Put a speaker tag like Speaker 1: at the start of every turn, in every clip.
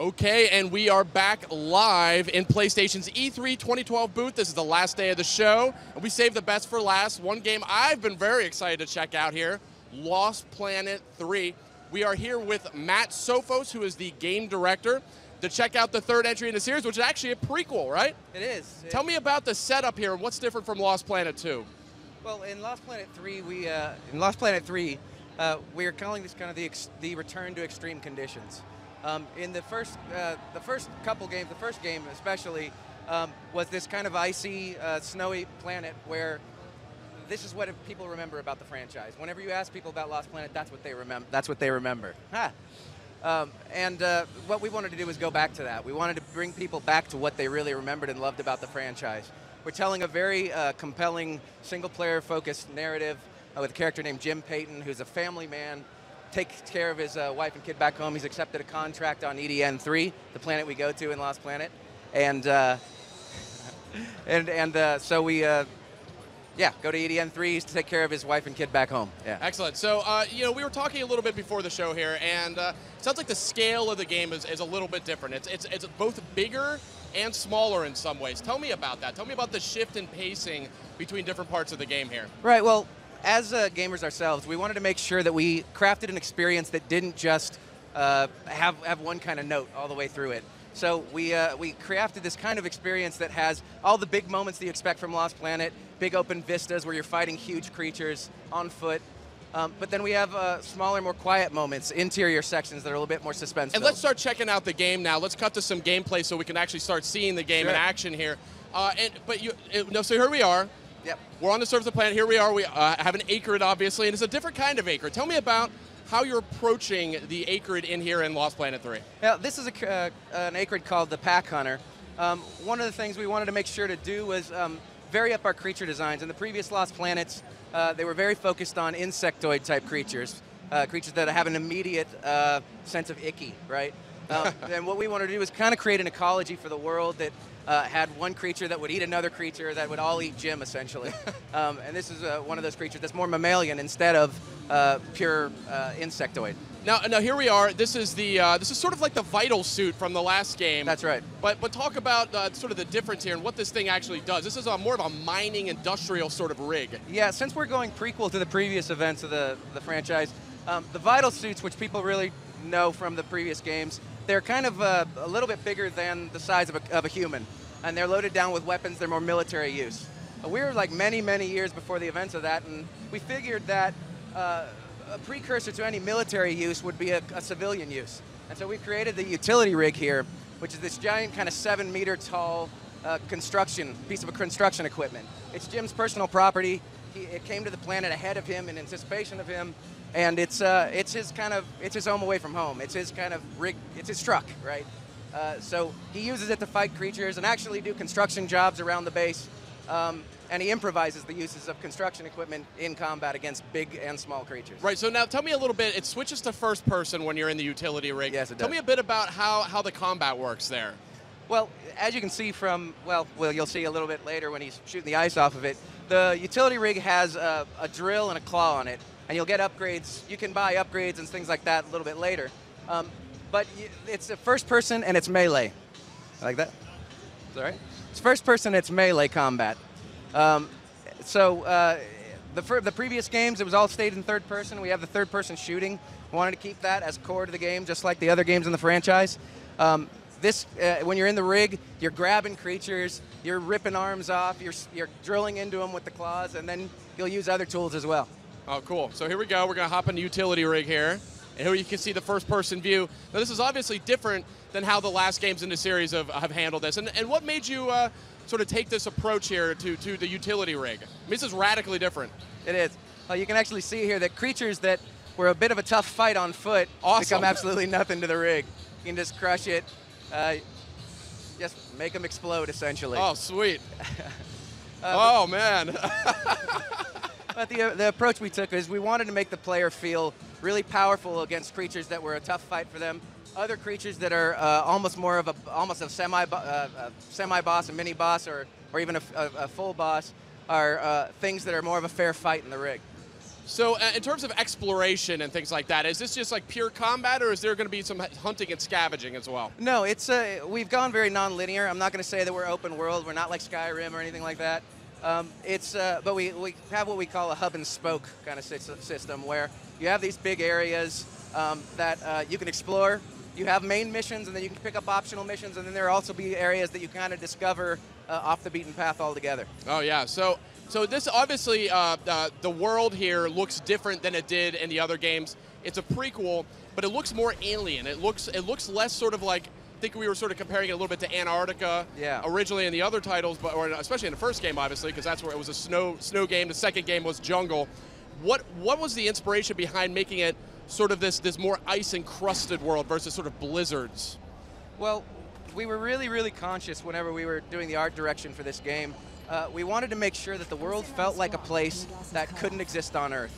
Speaker 1: Okay, and we are back live in PlayStation's E3 2012 booth. This is the last day of the show, and we saved the best for last. One game I've been very excited to check out here, Lost Planet 3. We are here with Matt Sophos, who is the game director, to check out the third entry in the series, which is actually a prequel, right?
Speaker 2: It is.
Speaker 1: Tell me about the setup here and what's different from Lost Planet 2.
Speaker 2: Well, in Lost Planet 3, we are calling this kind of the return to extreme conditions. In the first couple games, the first game especially, was this kind of icy, snowy planet where this is what people remember about the franchise. Whenever you ask people about Lost Planet, that's what they remember. That's what they remember. What we wanted to do was go back to that. We wanted to bring people back to what they really remembered and loved about the franchise. We're telling a very compelling, single-player focused narrative with a character named Jim Payton, who's a family man, takes care of his wife and kid back home. He's accepted a contract on EDN3, the planet we go to in Lost Planet, so we go to EDN3 to take care of his wife and kid back home. Yeah.
Speaker 1: Excellent. So, we were talking a little bit before the show here, and it sounds like the scale of the game is a little bit different. It's both bigger and smaller in some ways. Tell me about that. Tell me about the shift in pacing between different parts of the game here.
Speaker 2: Right. Well, as gamers ourselves, we wanted to make sure that we crafted an experience that didn't just have one kind of note all the way through it. So we crafted this kind of experience that has all the big moments that you expect from Lost Planet, big open vistas where you're fighting huge creatures on foot. But then we have smaller, more quiet moments, interior sections that are a little bit more suspenseful.
Speaker 1: And let's start checking out the game now. Let's cut to some gameplay so we can actually start seeing the game in action here. So here we are.
Speaker 2: Yep.
Speaker 1: We're on the surface of the planet. Here we are. We have an Acrid, obviously, and it's a different kind of Acrid. Tell me about how you're approaching the Acrid in here in Lost Planet 3.
Speaker 2: Yeah, this is an Acrid called the Pack Hunter. One of the things we wanted to make sure to do was vary up our creature designs. In the previous Lost Planets, they were very focused on insectoid-type creatures, creatures that have an immediate sense of icky, right? And what we wanted to do was kind of create an ecology for the world that had one creature that would eat another creature that would all eat Jim, essentially. And this is one of those creatures that's more mammalian instead of pure insectoid.
Speaker 1: Now here we are. This is sort of like the vital suit from the last game.
Speaker 2: That's right.
Speaker 1: But talk about sort of the difference here and what this thing actually does. This is more of a mining industrial sort of rig.
Speaker 2: Yeah, since we're going prequel to the previous events of the franchise, the vital suits, which people really know from the previous games, they're kind of a little bit bigger than the size of a human, and they're loaded down with weapons. They're more military use. We're like many, many years before the events of that, and we figured that a precursor to any military use would be a civilian use. And so we created the utility rig here, which is this giant kind of 7-meter tall piece of construction equipment. It's Jim's personal property. It came to the planet ahead of him in anticipation of him. And it's his home away from home. It's his kind of rig. It's his truck, right? So he uses it to fight creatures and actually do construction jobs around the base. And he improvises the uses of construction equipment in combat against big and small creatures.
Speaker 1: Right. So now tell me a little bit. It switches to first person when you're in the utility rig.
Speaker 2: Yes, it does.
Speaker 1: Tell me a bit about how the combat works there.
Speaker 2: Well, as you can see from you'll see a little bit later when he's shooting the ice off of it. The utility rig has a drill and a claw on it. And you'll get upgrades. You can buy upgrades and things like that a little bit later. But it's a first person and it's melee. Like that? Is that right? It's first person, it's melee combat. The previous games, it was all stayed in third person. We have the third person shooting. We wanted to keep that as core to the game, just like the other games in the franchise. When you're in the rig, you're grabbing creatures, you're ripping arms off, you're drilling into them with the claws, and then you'll use other tools as well.
Speaker 1: Oh, cool. So here we go. We're going to hop into utility rig here. And here you can see the first-person view. Now, this is obviously different than how the last games in the series have handled this. And what made you sort of take this approach here to the utility rig? I mean, this is radically different.
Speaker 2: It is. You can actually see here that creatures that were a bit of a tough fight on foot become absolutely nothing to the rig. You can just crush it, just make them explode, essentially.
Speaker 1: Oh, sweet. Oh, man.
Speaker 2: But the approach we took is we wanted to make the player feel really powerful against creatures that were a tough fight for them. Other creatures that are almost a semi-boss, a mini-boss, or even a full boss are things that are more of a fair fight in the rig.
Speaker 1: So in terms of exploration and things like that, is this just like pure combat, or is there going to be some hunting and scavenging as well?
Speaker 2: No, it's we've gone very non-linear. I'm not going to say that we're open world. We're not like Skyrim or anything like that. But we have what we call a hub and spoke kind of system, where you have these big areas that you can explore. You have main missions, and then you can pick up optional missions, and then there will also be areas that you kind of discover off the beaten path altogether.
Speaker 1: Oh yeah, so this obviously the world here looks different than it did in the other games. It's a prequel, but it looks more alien. It looks less sort of like, I think we were sort of comparing it a little bit to Antarctica originally in the other titles, but or especially in the first game, obviously, because that's where it was a snow game. The second game was jungle. What was the inspiration behind making it sort of this more ice encrusted world versus sort of blizzards?
Speaker 2: Well, we were really conscious whenever we were doing the art direction for this game. We wanted to make sure that the world felt like a place that couldn't exist on Earth.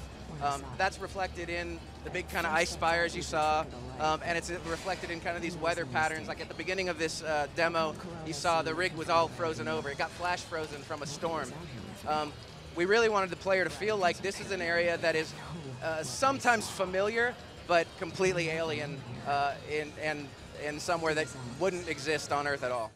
Speaker 2: That's reflected in the big kind of ice spires you saw, and it's reflected in kind of these weather patterns. Like at the beginning of this demo, you saw the rig was all frozen over. It got flash frozen from a storm. We really wanted the player to feel like this is an area that is sometimes familiar, but completely alien in somewhere that wouldn't exist on Earth at all.